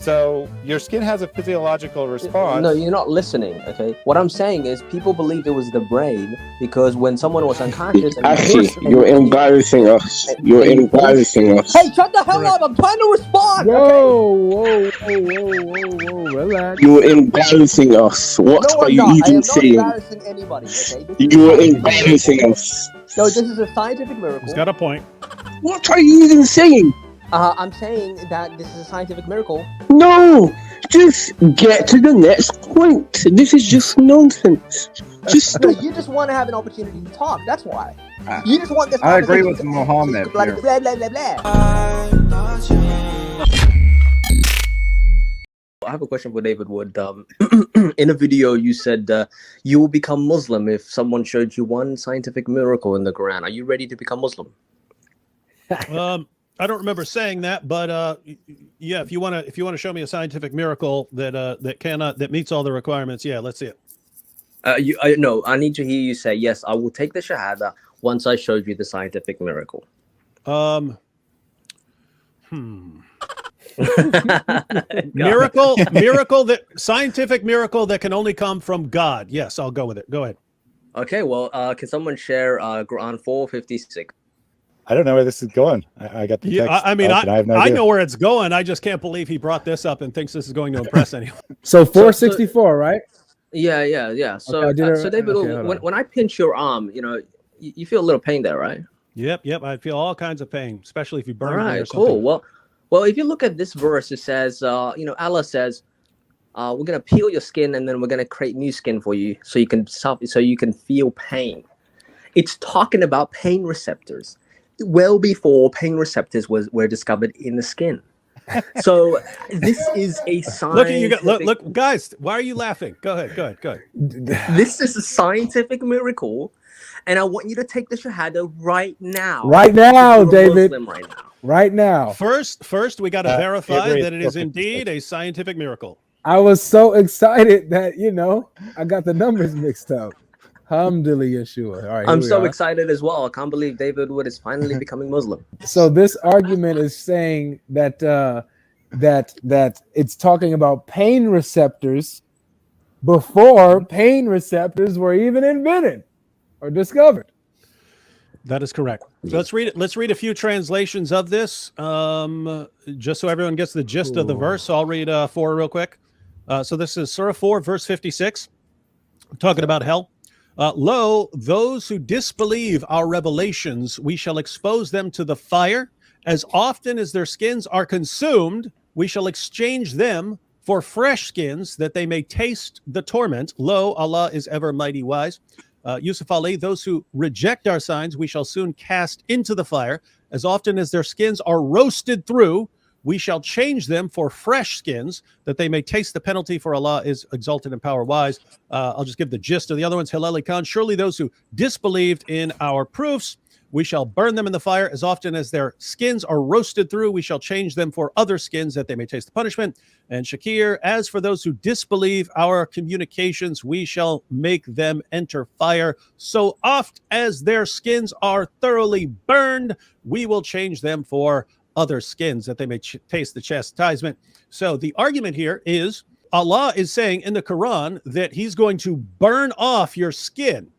So your skin has a physiological response. No, you're not listening, okay? What I'm saying is people believed it was the brain because when someone was unconscious... Actually, you're embarrassing us. You're embarrassing us. Hey, shut the hell up! I'm trying to respond! Whoa, relax. You're embarrassing us. What No, are I'm you not. I even am not saying? embarrassing anybody, okay? You're embarrassing us. No, this is a scientific miracle. He's got a point. What are you even saying? I'm saying that this is a scientific miracle. No! Just get to the next point. This is just nonsense. Just No, you just want to have an opportunity to talk. That's why. You just want this. I agree with conversation Muhammad to blah, here. blah, blah, blah, blah. I have a question for David Wood. In a video, you said you will become Muslim if someone showed you one scientific miracle in the Quran. Are you ready to become Muslim? I don't remember saying that, but yeah, if you want to show me a scientific miracle that meets all the requirements, yeah, let's see it. No, I need to hear you say yes. I will take the Shahada once I showed you the scientific miracle. Scientific miracle that can only come from God. Yes, I'll go with it. Go ahead. Okay, well, can someone share Quran 4:56? I don't know where this is going. I got the text. Yeah, I mean, I have no I idea. know where it's going. I just can't believe he brought this up and thinks this is going to impress anyone. So 464, right? Yeah. So, Okay, so David, when I pinch your arm, you feel a little pain there, right? Yep. I feel all kinds of pain, especially if you burn. All me or right, something. cool. Well, if you look at this verse, it says, Allah says, we're gonna peel your skin and then we're gonna create new skin for you, so you can feel pain. It's talking about pain receptors, well before pain receptors were discovered in the skin. So this is a scientific... Look, guys, why are you laughing? Go ahead. This is a scientific miracle, and I want you to take the Shahada right now. Right now, David. Muslim right now. Right now. First, we got to verify that it is indeed a scientific miracle. I was so excited that, I got the numbers mixed up. Alhamdulillah, Yeshua. All right, I'm so excited as well. I can't believe David Wood is finally becoming Muslim. So this argument is saying that that it's talking about pain receptors before pain receptors were even invented or discovered. That is correct. So let's read it. Let's read a few translations of this, just so everyone gets the gist of the verse. So I'll read 4 real quick. So this is Surah 4, verse 56. We're talking about hell. Lo, those who disbelieve our revelations, we shall expose them to the fire. As often as their skins are consumed, we shall exchange them for fresh skins, that they may taste the torment. Lo, Allah is ever mighty wise. Yusuf Ali, those who reject our signs, we shall soon cast into the fire. As often as their skins are roasted through, we shall change them for fresh skins, that they may taste the penalty, for Allah is exalted in power wise. I'll just give the gist of the other ones. Hilali Khan, surely those who disbelieved in our proofs, we shall burn them in the fire. As often as their skins are roasted through, we shall change them for other skins, that they may taste the punishment. And Shakir, as for those who disbelieve our communications, we shall make them enter fire. So oft as their skins are thoroughly burned, we will change them for other skins, that they may taste the chastisement. So the argument here is Allah is saying in the Quran that he's going to burn off your skin,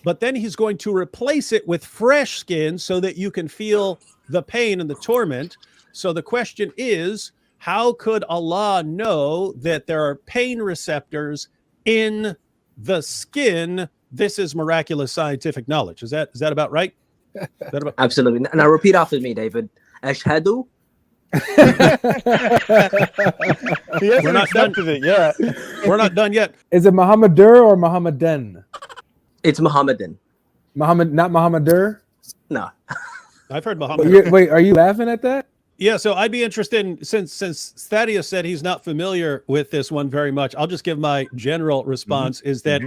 but then he's going to replace it with fresh skin so that you can feel the pain and the torment. So the question is, how could Allah know that there are pain receptors in the skin? This is miraculous scientific knowledge. Is that about right? Absolutely. Now repeat after me, David. Ashhadu. We're not done with it yet. We're not done yet. Is it Muhammadur or Muhammadan? It's Muhammadan. Muhammad, not Muhammadur? No. I've heard Muhammad. Wait, are you laughing at that? Yeah, so I'd be interested in, since Thaddeus said he's not familiar with this one very much, I'll just give my general response is that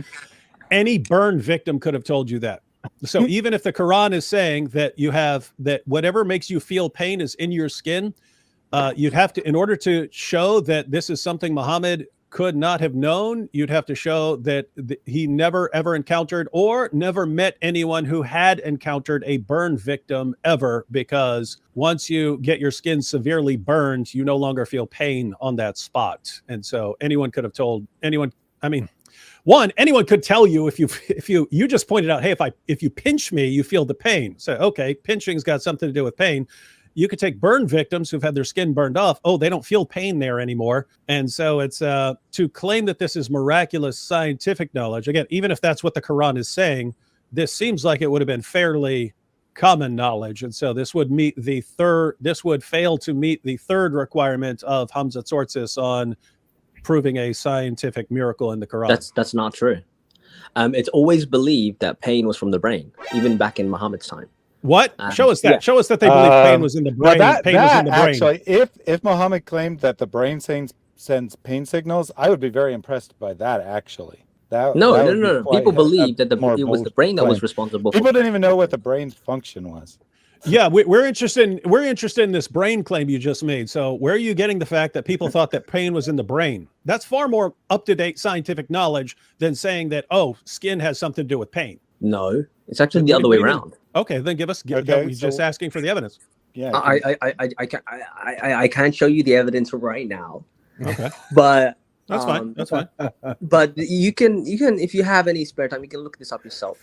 any burn victim could have told you that. So even if the Quran is saying that you have, that whatever makes you feel pain is in your skin, you'd have to, in order to show that this is something Muhammad could not have known, you'd have to show that he never ever encountered or never met anyone who had encountered a burn victim ever, because once you get your skin severely burned, you no longer feel pain on that spot. And so anyone could have told anyone, I mean, one, anyone could tell you if you just pointed out, hey, if you pinch me, you feel the pain. So, okay, pinching's got something to do with pain. You could take burn victims who've had their skin burned off. Oh, they don't feel pain there anymore. And so it's to claim that this is miraculous scientific knowledge. Again, even if that's what the Quran is saying, this seems like it would have been fairly common knowledge. And so this would fail to meet the third requirement of Hamza Tsortsis on proving a scientific miracle in the Quran. That's not true. It's always believed that pain was from the brain, even back in Muhammad's time. What? Show us that. Yeah. Show us that they believe pain was in the brain. Well, pain was in the brain. Actually, if Muhammad claimed that the brain sends pain signals, I would be very impressed by that. Actually, no. People believe that it was the brain that was responsible. People didn't even know what the brain's function was. Yeah, we're interested in this brain claim you just made. So where are you getting the fact that people thought that pain was in the brain? That's far more up-to-date scientific knowledge than saying that, oh, skin has something to do with pain. No, it's actually the other way around. Okay, then give us. Just asking for the evidence. Yeah, I can't show you the evidence right now. Okay, but that's fine. That's fine. But you can if you have any spare time, you can look this up yourself.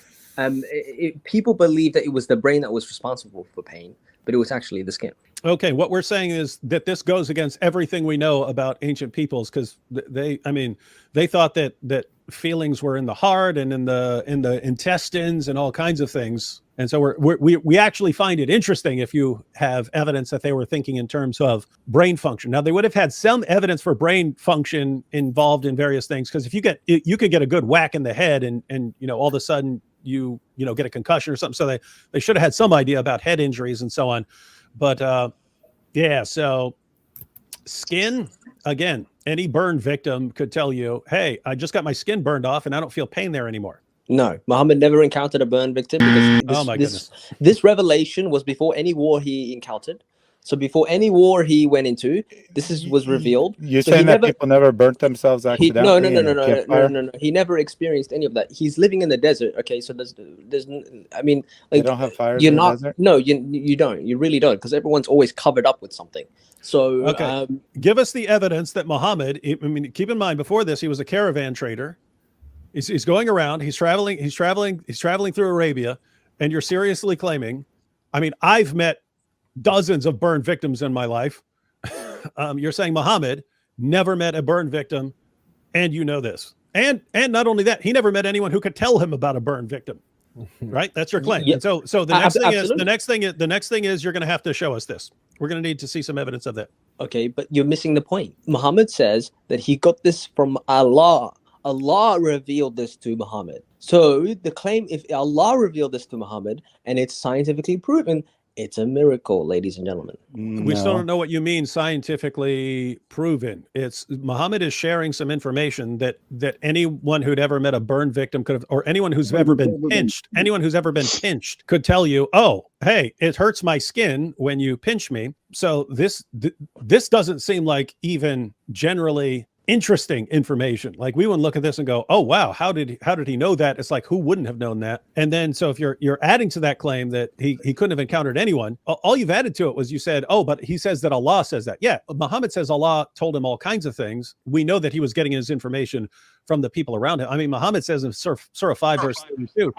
People believe that it was the brain that was responsible for pain, but it was actually the skin. Okay, what we're saying is that this goes against everything we know about ancient peoples, because they thought that feelings were in the heart and in the intestines and all kinds of things. And so we actually find it interesting if you have evidence that they were thinking in terms of brain function. Now, they would have had some evidence for brain function involved in various things, because if you could get a good whack in the head and all of a sudden you get a concussion or something. So they should have had some idea about head injuries and so on. But yeah, so skin, again, any burn victim could tell you, hey, I just got my skin burned off and I don't feel pain there anymore. No, Muhammad never encountered a burn victim, because this revelation was before any war he encountered. So before any war he went into, was revealed. You're saying that people never burnt themselves accidentally? No. He never experienced any of that. He's living in the desert. Okay, so there's I mean, like, they don't have fires in the desert? No, you don't. You really don't, because everyone's always covered up with something. So okay, give us the evidence that Muhammad. I mean, keep in mind, before this, he was a caravan trader. He's going around. He's traveling through Arabia, and you're seriously claiming? I mean, I've met dozens of burn victims in my life. You're saying Muhammad never met a burn victim, and you know this. And not only that, he never met anyone who could tell him about a burn victim. Right? That's your claim. Yeah. And so the next thing is you're going to have to show us this. We're going to need to see some evidence of that. Okay, but you're missing the point. Muhammad says that he got this from Allah. Allah revealed this to Muhammad. So the claim, if Allah revealed this to Muhammad and it's scientifically proven, it's a miracle, ladies and gentlemen. We still don't know what you mean scientifically proven. It's Muhammad is sharing some information that anyone who'd ever met a burn victim could have, or anyone who's ever been pinched could tell you, oh, hey, it hurts my skin when you pinch me. So this doesn't seem like even generally interesting information. Like, we wouldn't look at this and go, oh wow, how did he know that? It's like, who wouldn't have known that? And then so if you're adding to that claim that he couldn't have encountered anyone, all you've added to it was you said, oh, but he says that Allah says that. Yeah, Muhammad says Allah told him all kinds of things. We know that he was getting his information from the people around him. I mean, Muhammad says in Surah 5 verse 32,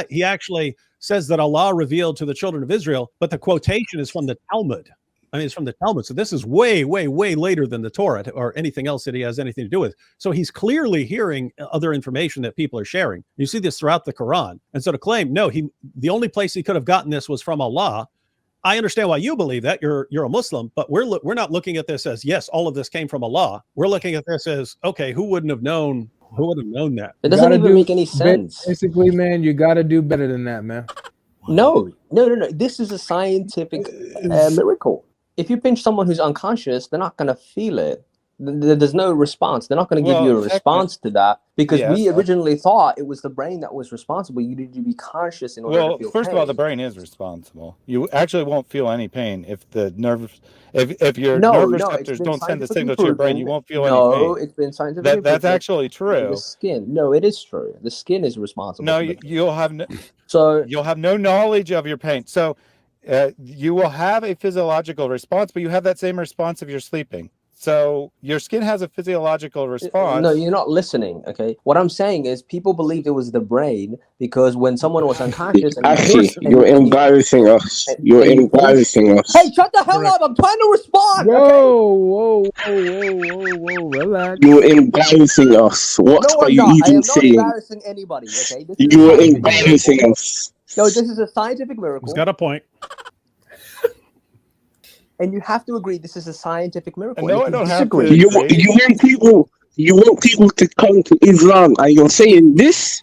he actually says that Allah revealed to the children of Israel, but the quotation is from the Talmud. I mean, it's from the Talmud. So this is way, way, way later than the Torah or anything else that he has anything to do with. So he's clearly hearing other information that people are sharing. You see this throughout the Quran. And so to claim, no, the only place he could have gotten this was from Allah. I understand why you believe that. You're a Muslim, but we're not looking at this as, yes, all of this came from Allah. We're looking at this as, okay, who would have known that? It doesn't even make any sense. Basically, man, you got to do better than that, man. No. This is a scientific miracle. If you pinch someone who's unconscious, they're not going to feel it. There's no response. They're not going to give you a response to that because we originally thought it was the brain that was responsible. You need to be conscious in order to feel first pain. of all, the brain is responsible. You actually won't feel any pain if the if your nerve receptors don't send the signal to your brain. You won't feel any pain. No, it's been scientifically that's actually true. The skin. No, it is true. The skin is responsible. No, you'll have no knowledge of your pain. So you will have a physiological response, but you have that same response if you're sleeping. So your skin has a physiological response. No, you're not listening. Okay, what I'm saying is people believed it was the brain because when someone was unconscious, actually, you're embarrassing us. You're embarrassing us. Hey, shut the hell up! I'm trying to respond. Whoa, relax. You're embarrassing us. What are you even saying? I am not embarrassing anybody. Okay, you're embarrassing us. No, this is a scientific miracle. He's got a point. And you have to agree this is a scientific miracle. No, I don't have to. You want people to come to Islam, and you're saying this?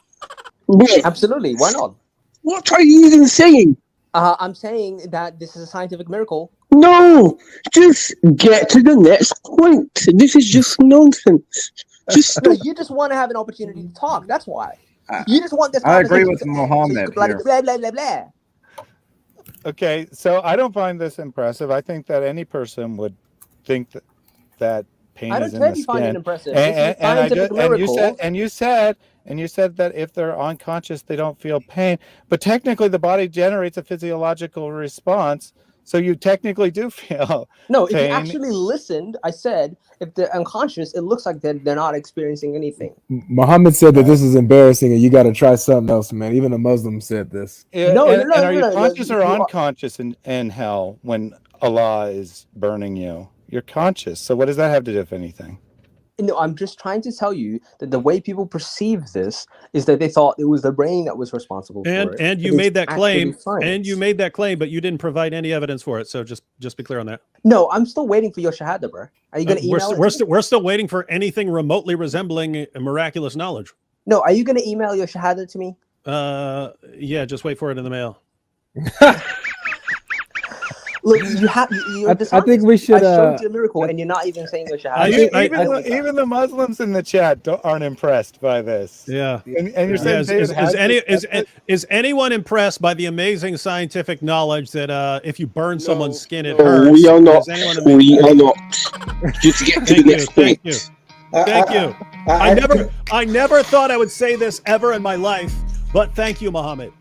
Wait, absolutely. Why not? What are you even saying? I'm saying that this is a scientific miracle. No, just get to the next point. This is just nonsense. No, you just want to have an opportunity to talk. That's why. You just want this. I agree with Muhammad. Blah, blah, blah, blah, blah. Okay, so I don't find this impressive. I think that any person would think that pain is in the skin. I don't care if you find it impressive. And you said that if they're unconscious, they don't feel pain. But technically, the body generates a physiological response, so you technically do feel. No, pain. If you actually listened, I said if they're unconscious, it looks like they're not experiencing anything. Muhammad said that this is embarrassing and you got to try something else, man. Even a Muslim said this. Are you conscious or unconscious in hell when Allah is burning you? You're conscious. So what does that have to do with anything? No, I'm just trying to tell you that the way people perceive this is that they thought it was the brain that was responsible for it. And you made that claim, but you didn't provide any evidence for it. So just be clear on that. No, I'm still waiting for your Shahada, bro. Are you going to email it? We're still waiting for anything remotely resembling a miraculous knowledge. No, are you going to email your Shahada to me? Yeah, just wait for it in the mail. Look, you have. I think we should. I showed you a miracle, and you're not even saying the Shahada. Even the Muslims in the chat aren't impressed by this. Yeah, and you're saying is anyone impressed by the amazing scientific knowledge that if you burn someone's skin, it hurts? We are not. We are not. Just get to the next point. Thank you. I never thought I would say this ever in my life, but thank you, Muhammad.